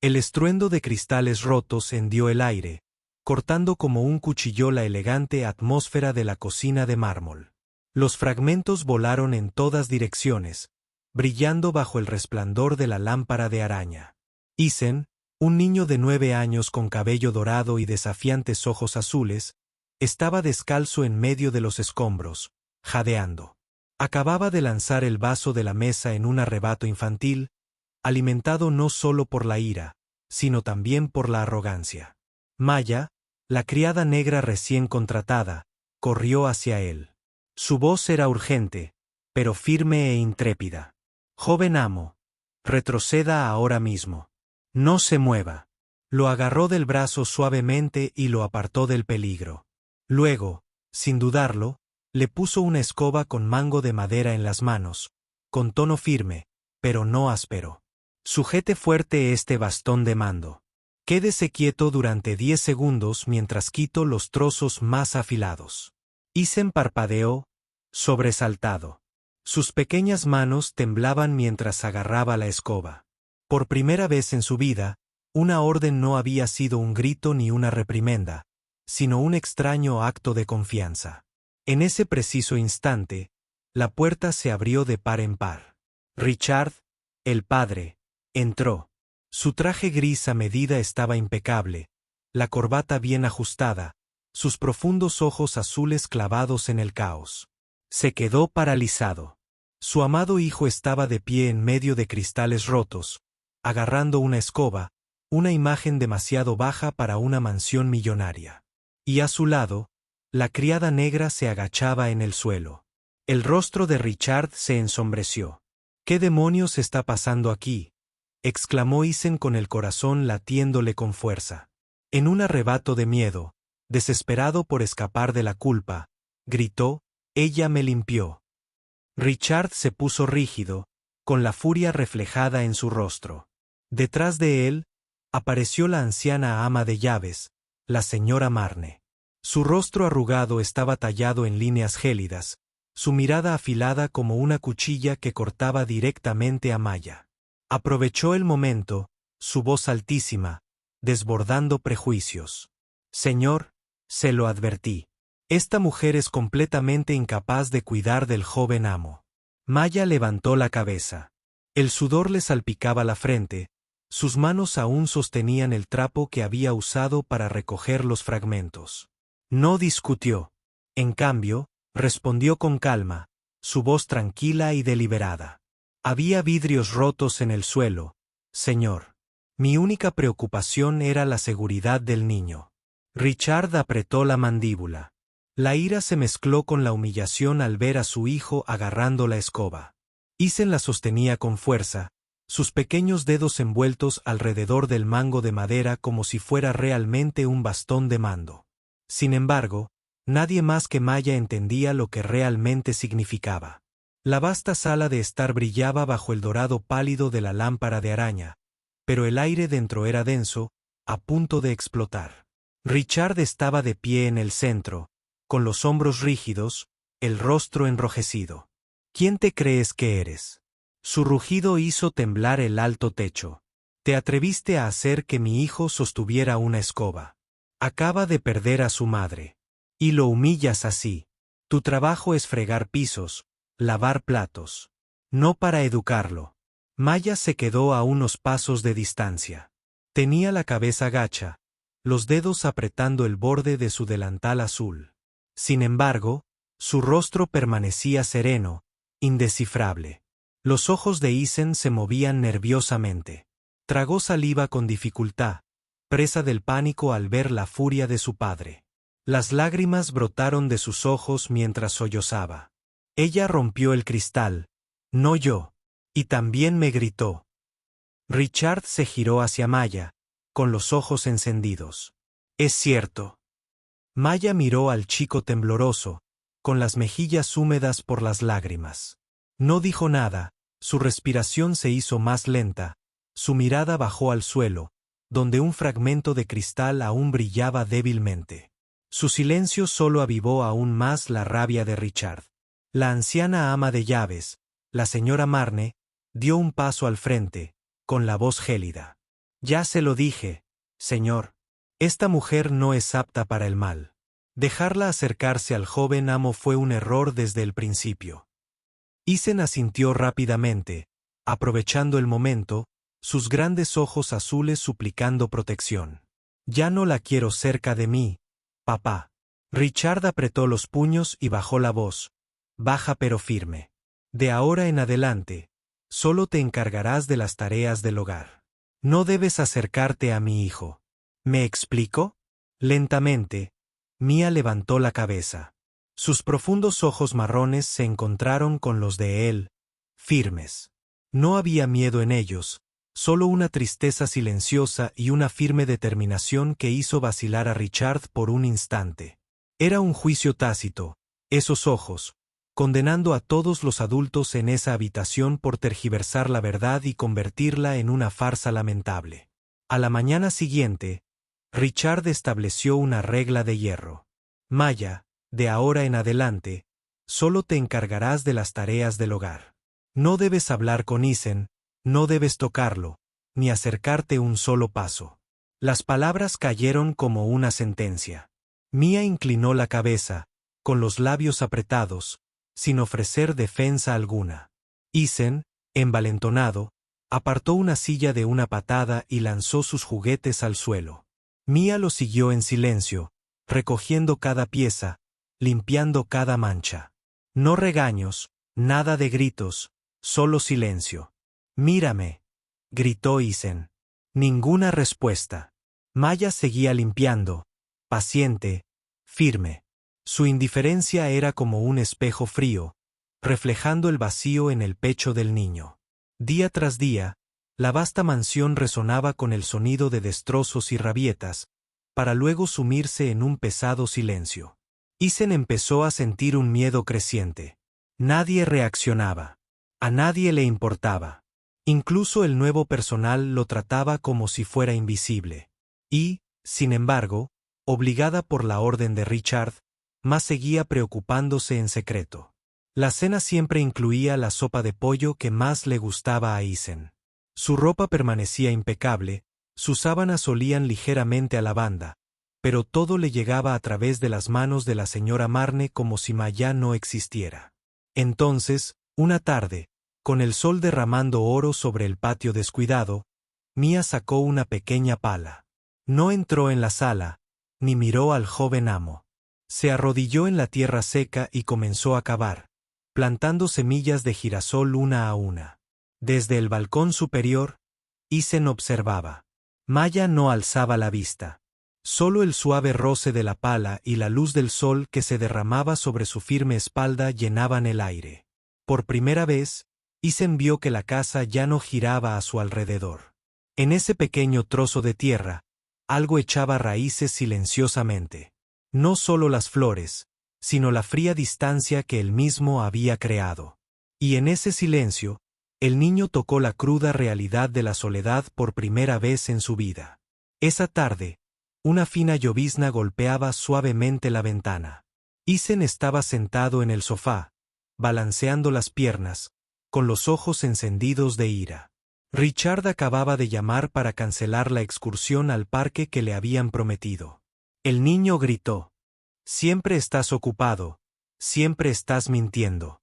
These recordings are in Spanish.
El estruendo de cristales rotos hendió el aire, cortando como un cuchillo la elegante atmósfera de la cocina de mármol. Los fragmentos volaron en todas direcciones, brillando bajo el resplandor de la lámpara de araña. Isen, un niño de 9 años con cabello dorado y desafiantes ojos azules, estaba descalzo en medio de los escombros, jadeando. Acababa de lanzar el vaso de la mesa en un arrebato infantil, alimentado no solo por la ira, sino también por la arrogancia. Maya, la criada negra recién contratada, corrió hacia él. Su voz era urgente, pero firme e intrépida. «Joven amo, retroceda ahora mismo. No se mueva». Lo agarró del brazo suavemente y lo apartó del peligro. Luego, sin dudarlo, le puso una escoba con mango de madera en las manos, con tono firme, pero no áspero. «Sujete fuerte este bastón de mando. Quédese quieto durante 10 segundos mientras quito los trozos más afilados». Isen parpadeó, sobresaltado. Sus pequeñas manos temblaban mientras agarraba la escoba. Por primera vez en su vida, una orden no había sido un grito ni una reprimenda, sino un extraño acto de confianza. En ese preciso instante, la puerta se abrió de par en par. Richard, el padre, entró. Su traje gris a medida estaba impecable, la corbata bien ajustada, sus profundos ojos azules clavados en el caos. Se quedó paralizado. Su amado hijo estaba de pie en medio de cristales rotos, agarrando una escoba, una imagen demasiado baja para una mansión millonaria. Y a su lado, la criada negra se agachaba en el suelo. El rostro de Richard se ensombreció. «¿Qué demonios está pasando aquí?», exclamó Isen con el corazón latiéndole con fuerza. En un arrebato de miedo, desesperado por escapar de la culpa, gritó: «Ella me limpió». Richard se puso rígido, con la furia reflejada en su rostro. Detrás de él, apareció la anciana ama de llaves, la señora Marne. Su rostro arrugado estaba tallado en líneas gélidas, su mirada afilada como una cuchilla que cortaba directamente a Maya. Aprovechó el momento, su voz altísima, desbordando prejuicios. «Señor, se lo advertí. Esta mujer es completamente incapaz de cuidar del joven amo». Maya levantó la cabeza. El sudor le salpicaba la frente, sus manos aún sostenían el trapo que había usado para recoger los fragmentos. No discutió. En cambio, respondió con calma, su voz tranquila y deliberada. «Había vidrios rotos en el suelo, señor. Mi única preocupación era la seguridad del niño». Richard apretó la mandíbula. La ira se mezcló con la humillación al ver a su hijo agarrando la escoba. Isen la sostenía con fuerza, sus pequeños dedos envueltos alrededor del mango de madera como si fuera realmente un bastón de mando. Sin embargo, nadie más que Maya entendía lo que realmente significaba. La vasta sala de estar brillaba bajo el dorado pálido de la lámpara de araña, pero el aire dentro era denso, a punto de explotar. Richard estaba de pie en el centro, con los hombros rígidos, el rostro enrojecido. «¿Quién te crees que eres?». Su rugido hizo temblar el alto techo. «Te atreviste a hacer que mi hijo sostuviera una escoba. Acaba de perder a su madre. Y lo humillas así. Tu trabajo es fregar pisos, lavar platos. No para educarlo». Maya se quedó a unos pasos de distancia. Tenía la cabeza gacha, los dedos apretando el borde de su delantal azul. Sin embargo, su rostro permanecía sereno, indescifrable. Los ojos de Isen se movían nerviosamente. Tragó saliva con dificultad, presa del pánico al ver la furia de su padre. Las lágrimas brotaron de sus ojos mientras sollozaba. «Ella rompió el cristal, no yo. Y también me gritó». Richard se giró hacia Maya, con los ojos encendidos. «Es cierto». Maya miró al chico tembloroso, con las mejillas húmedas por las lágrimas. No dijo nada, su respiración se hizo más lenta, su mirada bajó al suelo, donde un fragmento de cristal aún brillaba débilmente. Su silencio solo avivó aún más la rabia de Richard. La anciana ama de llaves, la señora Marne, dio un paso al frente, con la voz gélida. Ya se lo dije, señor. Esta mujer no es apta para el mal. Dejarla acercarse al joven amo fue un error desde el principio. Isen asintió rápidamente, aprovechando el momento, sus grandes ojos azules suplicando protección. Ya no la quiero cerca de mí, papá. Richard apretó los puños y bajó la voz, baja pero firme. De ahora en adelante, solo te encargarás de las tareas del hogar. No debes acercarte a mi hijo. ¿Me explico? Lentamente, Mia levantó la cabeza. Sus profundos ojos marrones se encontraron con los de él, firmes. No había miedo en ellos, solo una tristeza silenciosa y una firme determinación que hizo vacilar a Richard por un instante. Era un juicio tácito, esos ojos, condenando a todos los adultos en esa habitación por tergiversar la verdad y convertirla en una farsa lamentable. A la mañana siguiente, Richard estableció una regla de hierro. Maya, de ahora en adelante, solo te encargarás de las tareas del hogar. No debes hablar con Isen, no debes tocarlo, ni acercarte un solo paso. Las palabras cayeron como una sentencia. Mia inclinó la cabeza, con los labios apretados, sin ofrecer defensa alguna. Isen, envalentonado, apartó una silla de una patada y lanzó sus juguetes al suelo. Mia lo siguió en silencio, recogiendo cada pieza, limpiando cada mancha. No regaños, nada de gritos, solo silencio. Mírame, gritó Isen. Ninguna respuesta. Maya seguía limpiando, paciente, firme. Su indiferencia era como un espejo frío, reflejando el vacío en el pecho del niño. Día tras día, la vasta mansión resonaba con el sonido de destrozos y rabietas, para luego sumirse en un pesado silencio. Isen empezó a sentir un miedo creciente. Nadie reaccionaba. A nadie le importaba. Incluso el nuevo personal lo trataba como si fuera invisible. Y, sin embargo, obligada por la orden de Richard, más seguía preocupándose en secreto. La cena siempre incluía la sopa de pollo que más le gustaba a Isen. Su ropa permanecía impecable, sus sábanas olían ligeramente a lavanda, pero todo le llegaba a través de las manos de la señora Marne como si Maya no existiera. Entonces, una tarde, con el sol derramando oro sobre el patio descuidado, Mia sacó una pequeña pala. No entró en la sala, ni miró al joven amo. Se arrodilló en la tierra seca y comenzó a cavar, plantando semillas de girasol una a una. Desde el balcón superior, Isen observaba. Maya no alzaba la vista. Solo el suave roce de la pala y la luz del sol que se derramaba sobre su firme espalda llenaban el aire. Por primera vez, Isen vio que la casa ya no giraba a su alrededor. En ese pequeño trozo de tierra, algo echaba raíces silenciosamente. No solo las flores, sino la fría distancia que él mismo había creado. Y en ese silencio, el niño tocó la cruda realidad de la soledad por primera vez en su vida. Esa tarde, una fina llovizna golpeaba suavemente la ventana. Isen estaba sentado en el sofá, balanceando las piernas, con los ojos encendidos de ira. Richard acababa de llamar para cancelar la excursión al parque que le habían prometido. El niño gritó: «Siempre estás ocupado, siempre estás mintiendo».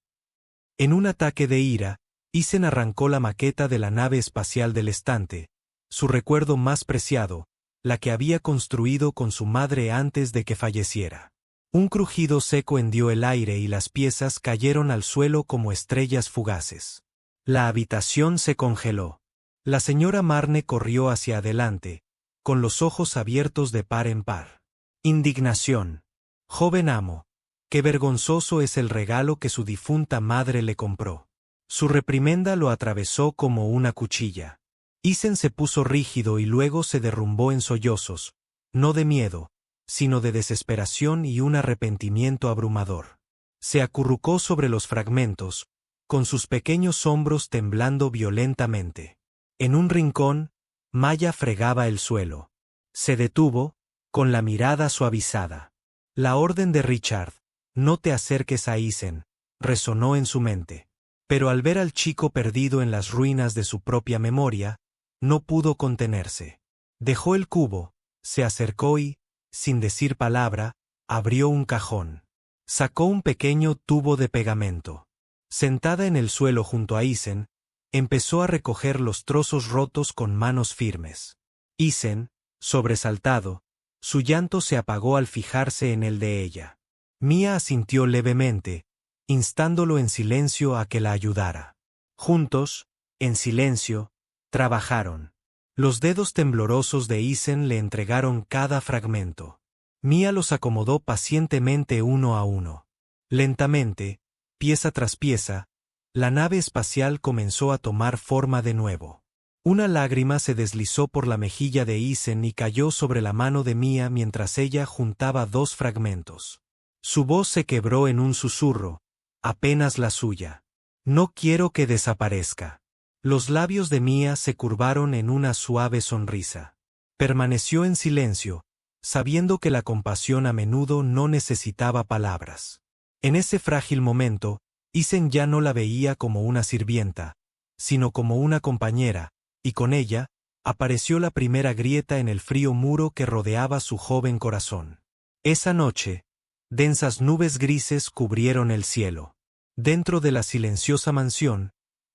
En un ataque de ira, Isen arrancó la maqueta de la nave espacial del estante, su recuerdo más preciado, la que había construido con su madre antes de que falleciera. Un crujido seco hendió el aire y las piezas cayeron al suelo como estrellas fugaces. La habitación se congeló. La señora Marne corrió hacia adelante, con los ojos abiertos de par en par. Indignación. Joven amo, qué vergonzoso es el regalo que su difunta madre le compró. Su reprimenda lo atravesó como una cuchilla. Isen se puso rígido y luego se derrumbó en sollozos, no de miedo, sino de desesperación y un arrepentimiento abrumador. Se acurrucó sobre los fragmentos, con sus pequeños hombros temblando violentamente. En un rincón, Maya fregaba el suelo. Se detuvo, con la mirada suavizada. La orden de Richard, no te acerques a Isen, resonó en su mente. Pero al ver al chico perdido en las ruinas de su propia memoria, no pudo contenerse. Dejó el cubo, se acercó y, sin decir palabra, abrió un cajón. Sacó un pequeño tubo de pegamento. Sentada en el suelo junto a Isen, empezó a recoger los trozos rotos con manos firmes. Isen, sobresaltado, su llanto se apagó al fijarse en el de ella. Mia asintió levemente, instándolo en silencio a que la ayudara. Juntos, en silencio, trabajaron. Los dedos temblorosos de Isen le entregaron cada fragmento. Mia los acomodó pacientemente uno a uno. Lentamente, pieza tras pieza, la nave espacial comenzó a tomar forma de nuevo. Una lágrima se deslizó por la mejilla de Isen y cayó sobre la mano de Mia mientras ella juntaba dos fragmentos. Su voz se quebró en un susurro, apenas la suya. No quiero que desaparezca. Los labios de Mia se curvaron en una suave sonrisa. Permaneció en silencio, sabiendo que la compasión a menudo no necesitaba palabras. En ese frágil momento, Isen ya no la veía como una sirvienta, sino como una compañera, y con ella, apareció la primera grieta en el frío muro que rodeaba su joven corazón. Esa noche, densas nubes grises cubrieron el cielo. Dentro de la silenciosa mansión,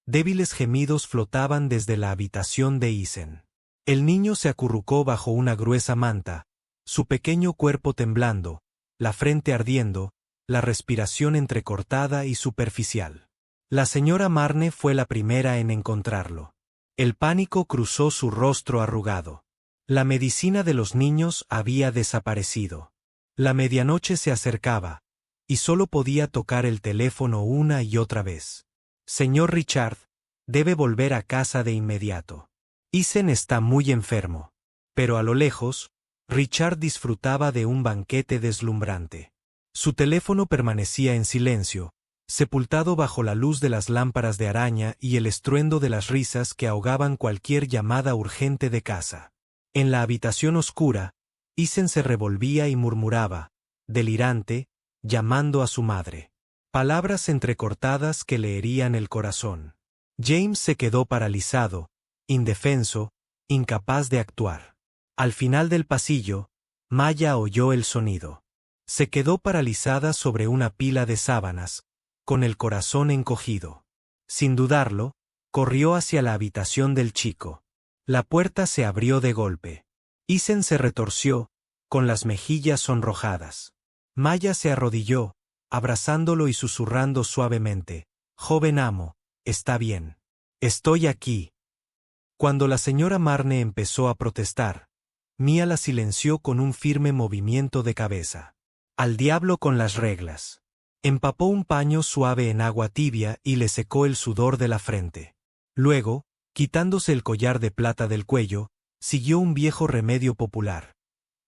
débiles gemidos flotaban desde la habitación de Isen. El niño se acurrucó bajo una gruesa manta, su pequeño cuerpo temblando, la frente ardiendo, la respiración entrecortada y superficial. La señora Marne fue la primera en encontrarlo. El pánico cruzó su rostro arrugado. La medicina de los niños había desaparecido. La medianoche se acercaba, y solo podía tocar el teléfono una y otra vez. Señor Richard, debe volver a casa de inmediato. Isen está muy enfermo. Pero a lo lejos, Richard disfrutaba de un banquete deslumbrante. Su teléfono permanecía en silencio, sepultado bajo la luz de las lámparas de araña y el estruendo de las risas que ahogaban cualquier llamada urgente de casa. En la habitación oscura, Isen se revolvía y murmuraba, delirante, llamando a su madre. Palabras entrecortadas que le herían el corazón. James se quedó paralizado, indefenso, incapaz de actuar. Al final del pasillo, Maya oyó el sonido. Se quedó paralizada sobre una pila de sábanas, con el corazón encogido. Sin dudarlo, corrió hacia la habitación del chico. La puerta se abrió de golpe. Isen se retorció, con las mejillas sonrojadas. Maya se arrodilló, abrazándolo y susurrando suavemente, «Joven amo, está bien. Estoy aquí». Cuando la señora Marne empezó a protestar, Mia la silenció con un firme movimiento de cabeza. «Al diablo con las reglas». Empapó un paño suave en agua tibia y le secó el sudor de la frente. Luego, quitándose el collar de plata del cuello, siguió un viejo remedio popular.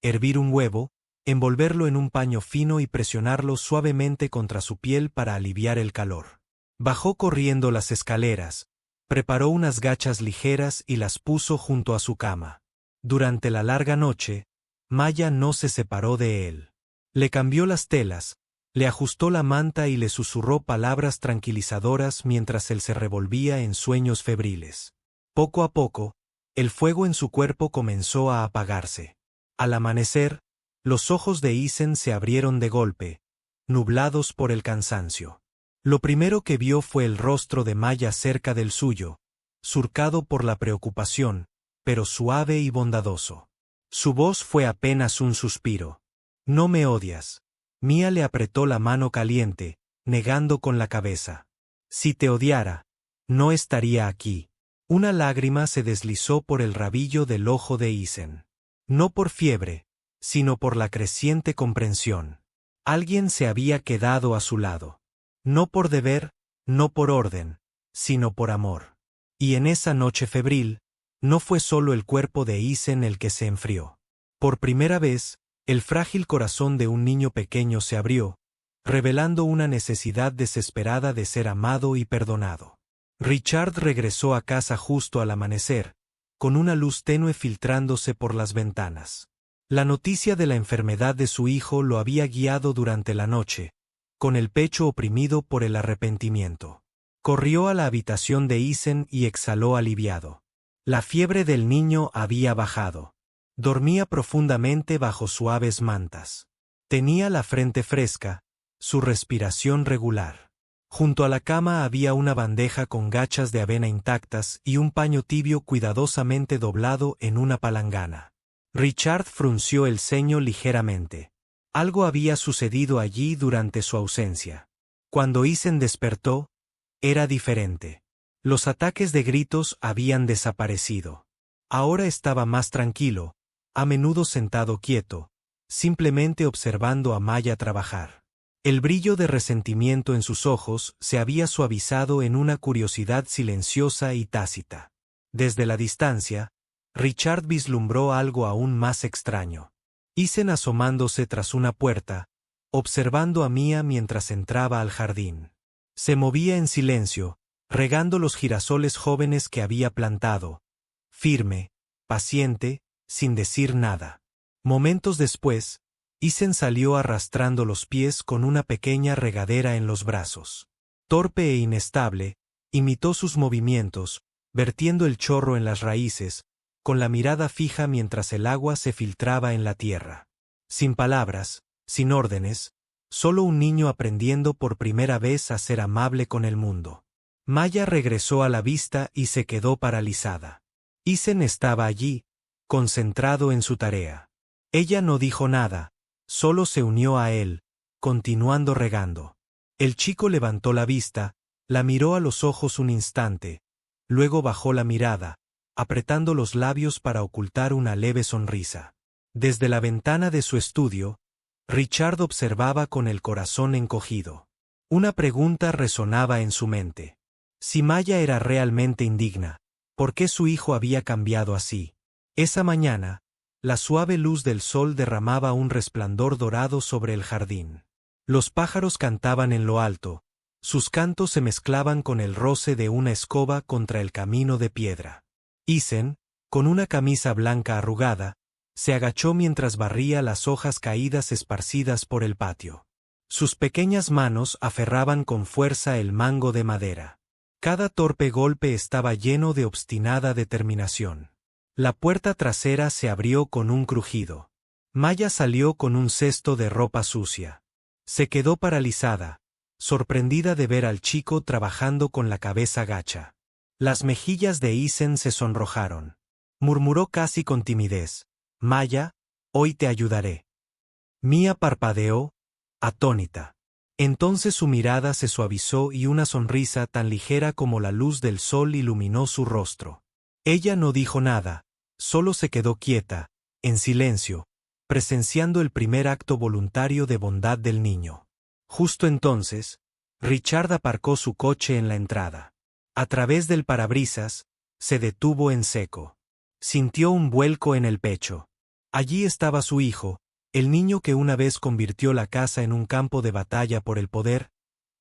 Hervir un huevo, envolverlo en un paño fino y presionarlo suavemente contra su piel para aliviar el calor. Bajó corriendo las escaleras, preparó unas gachas ligeras y las puso junto a su cama. Durante la larga noche, Maya no se separó de él. Le cambió las telas, le ajustó la manta y le susurró palabras tranquilizadoras mientras él se revolvía en sueños febriles. Poco a poco, el fuego en su cuerpo comenzó a apagarse. Al amanecer, los ojos de Isen se abrieron de golpe, nublados por el cansancio. Lo primero que vio fue el rostro de Maya cerca del suyo, surcado por la preocupación, pero suave y bondadoso. Su voz fue apenas un suspiro. «No me odias». Mia le apretó la mano caliente, negando con la cabeza. «Si te odiara, no estaría aquí». Una lágrima se deslizó por el rabillo del ojo de Isen. No por fiebre, sino por la creciente comprensión. Alguien se había quedado a su lado. No por deber, no por orden, sino por amor. Y en esa noche febril, no fue solo el cuerpo de Isen el que se enfrió. Por primera vez, el frágil corazón de un niño pequeño se abrió, revelando una necesidad desesperada de ser amado y perdonado. Richard regresó a casa justo al amanecer, con una luz tenue filtrándose por las ventanas. La noticia de la enfermedad de su hijo lo había guiado durante la noche, con el pecho oprimido por el arrepentimiento. Corrió a la habitación de Isen y exhaló aliviado. La fiebre del niño había bajado. Dormía profundamente bajo suaves mantas. Tenía la frente fresca, su respiración regular. Junto a la cama había una bandeja con gachas de avena intactas y un paño tibio cuidadosamente doblado en una palangana. Richard frunció el ceño ligeramente. Algo había sucedido allí durante su ausencia. Cuando Isen despertó, era diferente. Los ataques de gritos habían desaparecido. Ahora estaba más tranquilo, a menudo sentado quieto, simplemente observando a Maya trabajar. El brillo de resentimiento en sus ojos se había suavizado en una curiosidad silenciosa y tácita. Desde la distancia, Richard vislumbró algo aún más extraño. Isen asomándose tras una puerta, observando a Mia mientras entraba al jardín. Se movía en silencio, regando los girasoles jóvenes que había plantado, firme, paciente, sin decir nada. Momentos después, Isen salió arrastrando los pies con una pequeña regadera en los brazos. Torpe e inestable, imitó sus movimientos, vertiendo el chorro en las raíces, con la mirada fija mientras el agua se filtraba en la tierra. Sin palabras, sin órdenes, solo un niño aprendiendo por primera vez a ser amable con el mundo. Maya regresó a la vista y se quedó paralizada. Isen estaba allí, concentrado en su tarea. Ella no dijo nada, solo se unió a él, continuando regando. El chico levantó la vista, la miró a los ojos un instante, luego bajó la mirada, apretando los labios para ocultar una leve sonrisa. Desde la ventana de su estudio, Richard observaba con el corazón encogido. Una pregunta resonaba en su mente. Si Maya era realmente indigna, ¿por qué su hijo había cambiado así? Esa mañana, la suave luz del sol derramaba un resplandor dorado sobre el jardín. Los pájaros cantaban en lo alto, sus cantos se mezclaban con el roce de una escoba contra el camino de piedra. Isen, con una camisa blanca arrugada, se agachó mientras barría las hojas caídas esparcidas por el patio. Sus pequeñas manos aferraban con fuerza el mango de madera. Cada torpe golpe estaba lleno de obstinada determinación. La puerta trasera se abrió con un crujido. Maya salió con un cesto de ropa sucia. Se quedó paralizada, sorprendida de ver al chico trabajando con la cabeza gacha. Las mejillas de Isen se sonrojaron. Murmuró casi con timidez: «Maya, hoy te ayudaré». Mia parpadeó, atónita. Entonces su mirada se suavizó y una sonrisa tan ligera como la luz del sol iluminó su rostro. Ella no dijo nada, solo se quedó quieta, en silencio, presenciando el primer acto voluntario de bondad del niño. Justo entonces, Richard aparcó su coche en la entrada. A través del parabrisas, se detuvo en seco. Sintió un vuelco en el pecho. Allí estaba su hijo, el niño que una vez convirtió la casa en un campo de batalla por el poder,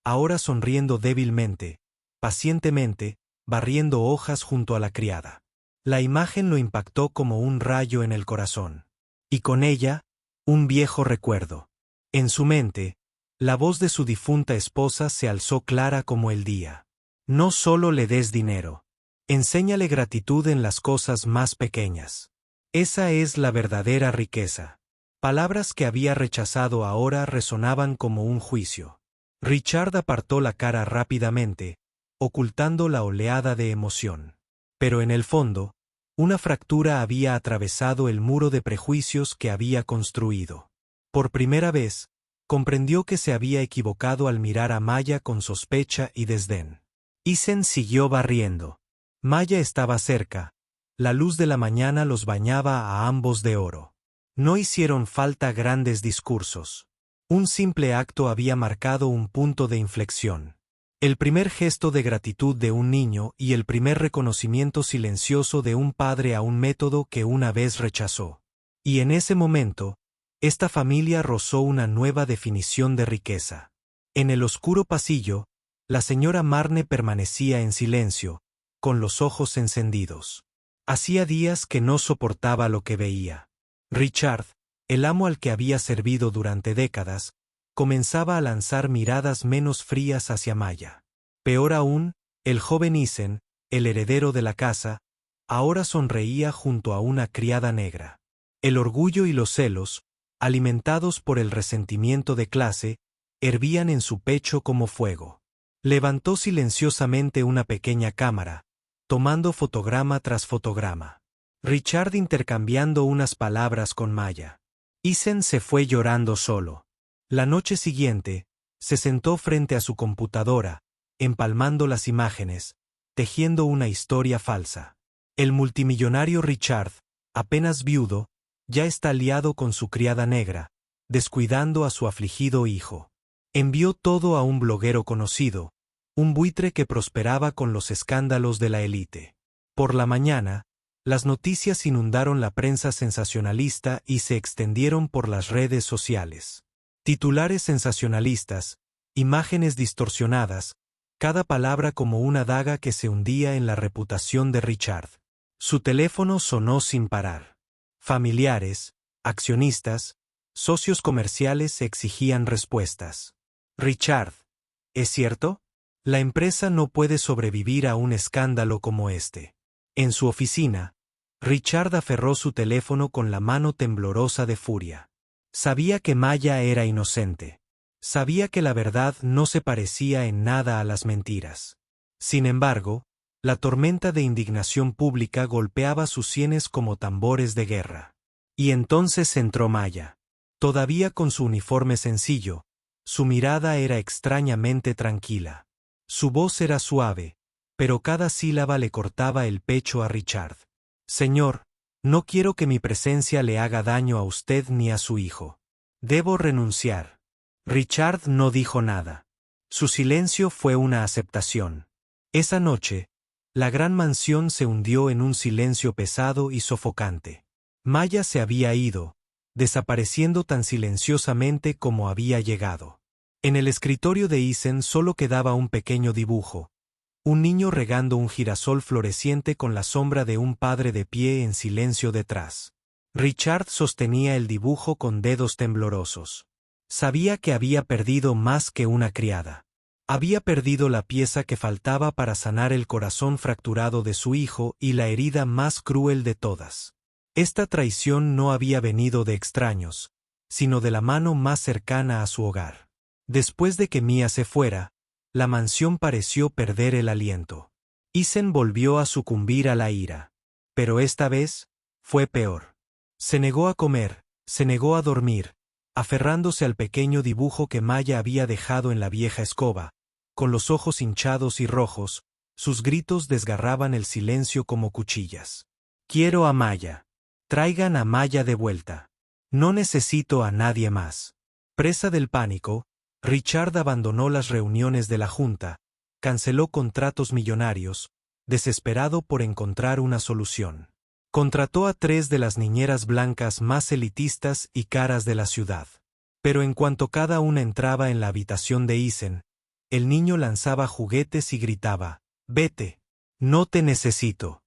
ahora sonriendo débilmente, pacientemente, barriendo hojas junto a la criada. La imagen lo impactó como un rayo en el corazón. Y con ella, un viejo recuerdo. En su mente, la voz de su difunta esposa se alzó clara como el día. No solo le des dinero. Enséñale gratitud en las cosas más pequeñas. Esa es la verdadera riqueza. Palabras que había rechazado ahora resonaban como un juicio. Richard apartó la cara rápidamente, ocultando la oleada de emoción. Pero en el fondo, una fractura había atravesado el muro de prejuicios que había construido. Por primera vez, comprendió que se había equivocado al mirar a Maya con sospecha y desdén. Isen siguió barriendo. Maya estaba cerca. La luz de la mañana los bañaba a ambos de oro. No hicieron falta grandes discursos. Un simple acto había marcado un punto de inflexión. El primer gesto de gratitud de un niño y el primer reconocimiento silencioso de un padre a un método que una vez rechazó. Y en ese momento, esta familia rozó una nueva definición de riqueza. En el oscuro pasillo, la señora Marne permanecía en silencio, con los ojos encendidos. Hacía días que no soportaba lo que veía. Richard, el amo al que había servido durante décadas, comenzaba a lanzar miradas menos frías hacia Maya. Peor aún, el joven Isen, el heredero de la casa, ahora sonreía junto a una criada negra. El orgullo y los celos, alimentados por el resentimiento de clase, hervían en su pecho como fuego. Levantó silenciosamente una pequeña cámara, tomando fotograma tras fotograma. Richard intercambiando unas palabras con Maya. Isen se fue llorando solo. La noche siguiente, se sentó frente a su computadora, empalmando las imágenes, tejiendo una historia falsa. El multimillonario Richard, apenas viudo, ya está liado con su criada negra, descuidando a su afligido hijo. Envió todo a un bloguero conocido, un buitre que prosperaba con los escándalos de la élite. Por la mañana, las noticias inundaron la prensa sensacionalista y se extendieron por las redes sociales. Titulares sensacionalistas, imágenes distorsionadas, cada palabra como una daga que se hundía en la reputación de Richard. Su teléfono sonó sin parar. Familiares, accionistas, socios comerciales exigían respuestas. Richard, ¿es cierto? La empresa no puede sobrevivir a un escándalo como este. En su oficina, Richard aferró su teléfono con la mano temblorosa de furia. Sabía que Maya era inocente. Sabía que la verdad no se parecía en nada a las mentiras. Sin embargo, la tormenta de indignación pública golpeaba sus sienes como tambores de guerra. Y entonces entró Maya. Todavía con su uniforme sencillo, su mirada era extrañamente tranquila. Su voz era suave, pero cada sílaba le cortaba el pecho a Richard. Señor, no quiero que mi presencia le haga daño a usted ni a su hijo. Debo renunciar. Richard no dijo nada. Su silencio fue una aceptación. Esa noche, la gran mansión se hundió en un silencio pesado y sofocante. Maya se había ido, desapareciendo tan silenciosamente como había llegado. En el escritorio de Isen solo quedaba un pequeño dibujo, un niño regando un girasol floreciente con la sombra de un padre de pie en silencio detrás. Richard sostenía el dibujo con dedos temblorosos. Sabía que había perdido más que una criada. Había perdido la pieza que faltaba para sanar el corazón fracturado de su hijo y la herida más cruel de todas. Esta traición no había venido de extraños, sino de la mano más cercana a su hogar. Después de que Mia se fuera, la mansión pareció perder el aliento. Isen volvió a sucumbir a la ira. Pero esta vez, fue peor. Se negó a comer, se negó a dormir, aferrándose al pequeño dibujo que Maya había dejado en la vieja escoba. Con los ojos hinchados y rojos, sus gritos desgarraban el silencio como cuchillas. Quiero a Maya. Traigan a Maya de vuelta. No necesito a nadie más. Presa del pánico, Richard abandonó las reuniones de la junta, canceló contratos millonarios, desesperado por encontrar una solución. Contrató a 3 de las niñeras blancas más elitistas y caras de la ciudad. Pero en cuanto cada una entraba en la habitación de Isen, el niño lanzaba juguetes y gritaba, «Vete, no te necesito».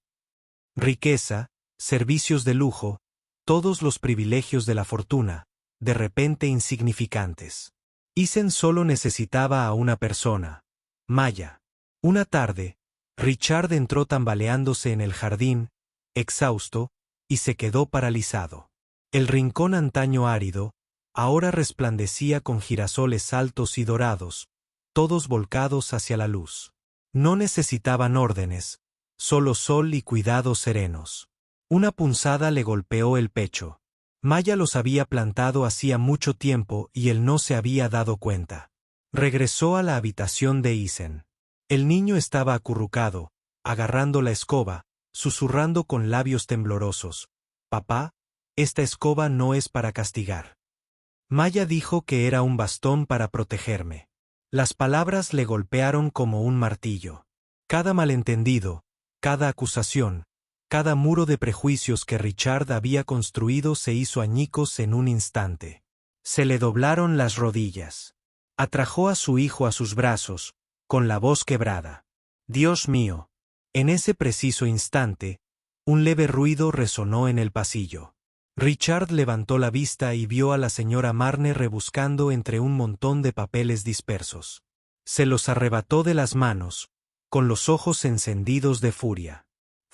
Riqueza, servicios de lujo, todos los privilegios de la fortuna, de repente insignificantes. Isen solo necesitaba a una persona, Maya. Una tarde, Richard entró tambaleándose en el jardín, exhausto, y se quedó paralizado. El rincón antaño árido, ahora resplandecía con girasoles altos y dorados, todos volcados hacia la luz. No necesitaban órdenes, solo sol y cuidados serenos. Una punzada le golpeó el pecho. Maya los había plantado hacía mucho tiempo y él no se había dado cuenta. Regresó a la habitación de Isen. El niño estaba acurrucado, agarrando la escoba, susurrando con labios temblorosos. «Papá, esta escoba no es para castigar». Maya dijo que era un bastón para protegerme. Las palabras le golpearon como un martillo. Cada malentendido, cada acusación, cada muro de prejuicios que Richard había construido se hizo añicos en un instante. Se le doblaron las rodillas. Atrajo a su hijo a sus brazos, con la voz quebrada. «Dios mío». En ese preciso instante, un leve ruido resonó en el pasillo. Richard levantó la vista y vio a la señora Marne rebuscando entre un montón de papeles dispersos. Se los arrebató de las manos, con los ojos encendidos de furia.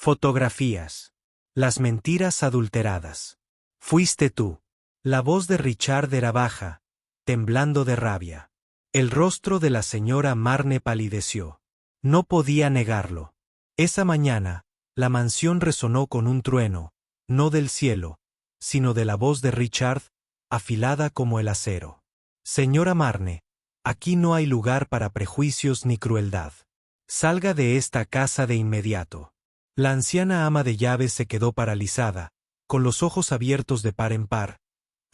Fotografías. Las mentiras adulteradas. Fuiste tú. La voz de Richard era baja, temblando de rabia. El rostro de la señora Marne palideció. No podía negarlo. Esa mañana, la mansión resonó con un trueno, no del cielo, sino de la voz de Richard, afilada como el acero. Señora Marne, aquí no hay lugar para prejuicios ni crueldad. Salga de esta casa de inmediato. La anciana ama de llaves se quedó paralizada, con los ojos abiertos de par en par,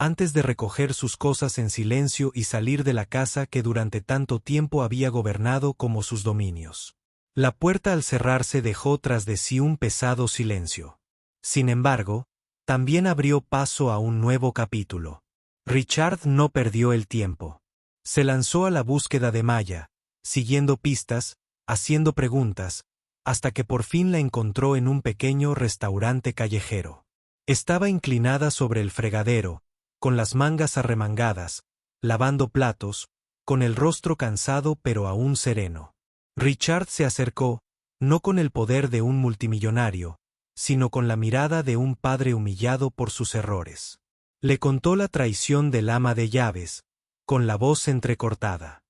antes de recoger sus cosas en silencio y salir de la casa que durante tanto tiempo había gobernado como sus dominios. La puerta al cerrarse dejó tras de sí un pesado silencio. Sin embargo, también abrió paso a un nuevo capítulo. Richard no perdió el tiempo. Se lanzó a la búsqueda de Maya, siguiendo pistas, haciendo preguntas, hasta que por fin la encontró en un pequeño restaurante callejero. Estaba inclinada sobre el fregadero, con las mangas arremangadas, lavando platos, con el rostro cansado pero aún sereno. Richard se acercó, no con el poder de un multimillonario, sino con la mirada de un padre humillado por sus errores. Le contó la traición del ama de llaves, con la voz entrecortada.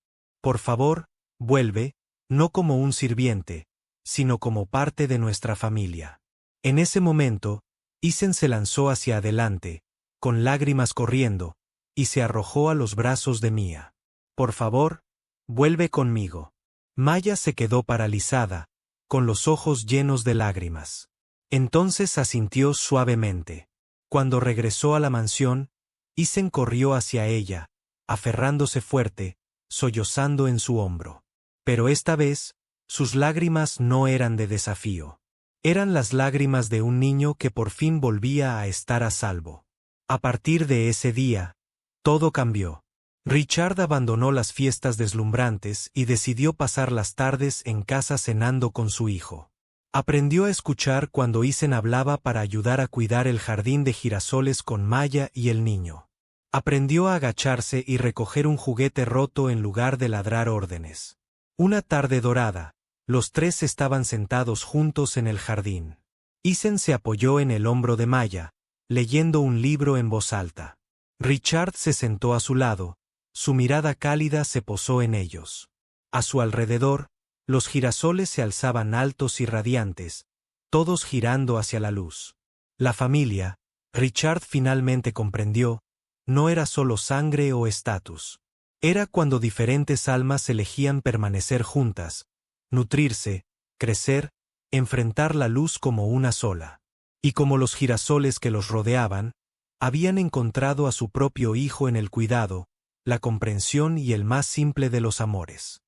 Por favor, vuelve, no como un sirviente, sino como parte de nuestra familia. En ese momento, Isen se lanzó hacia adelante, con lágrimas corriendo, y se arrojó a los brazos de Mia. Por favor, vuelve conmigo. Maya se quedó paralizada, con los ojos llenos de lágrimas. Entonces asintió suavemente. Cuando regresó a la mansión, Isen corrió hacia ella, aferrándose fuerte, sollozando en su hombro. Pero esta vez, sus lágrimas no eran de desafío. Eran las lágrimas de un niño que por fin volvía a estar a salvo. A partir de ese día, todo cambió. Richard abandonó las fiestas deslumbrantes y decidió pasar las tardes en casa cenando con su hijo. Aprendió a escuchar cuando Isen hablaba para ayudar a cuidar el jardín de girasoles con Maya y el niño. Aprendió a agacharse y recoger un juguete roto en lugar de ladrar órdenes. Una tarde dorada, los tres estaban sentados juntos en el jardín. Isen se apoyó en el hombro de Maya, leyendo un libro en voz alta. Richard se sentó a su lado, su mirada cálida se posó en ellos. A su alrededor, los girasoles se alzaban altos y radiantes, todos girando hacia la luz. La familia, Richard finalmente comprendió, no era solo sangre o estatus. Era cuando diferentes almas elegían permanecer juntas, nutrirse, crecer, enfrentar la luz como una sola. Y como los girasoles que los rodeaban, habían encontrado a su propio hijo en el cuidado, la comprensión y el más simple de los amores.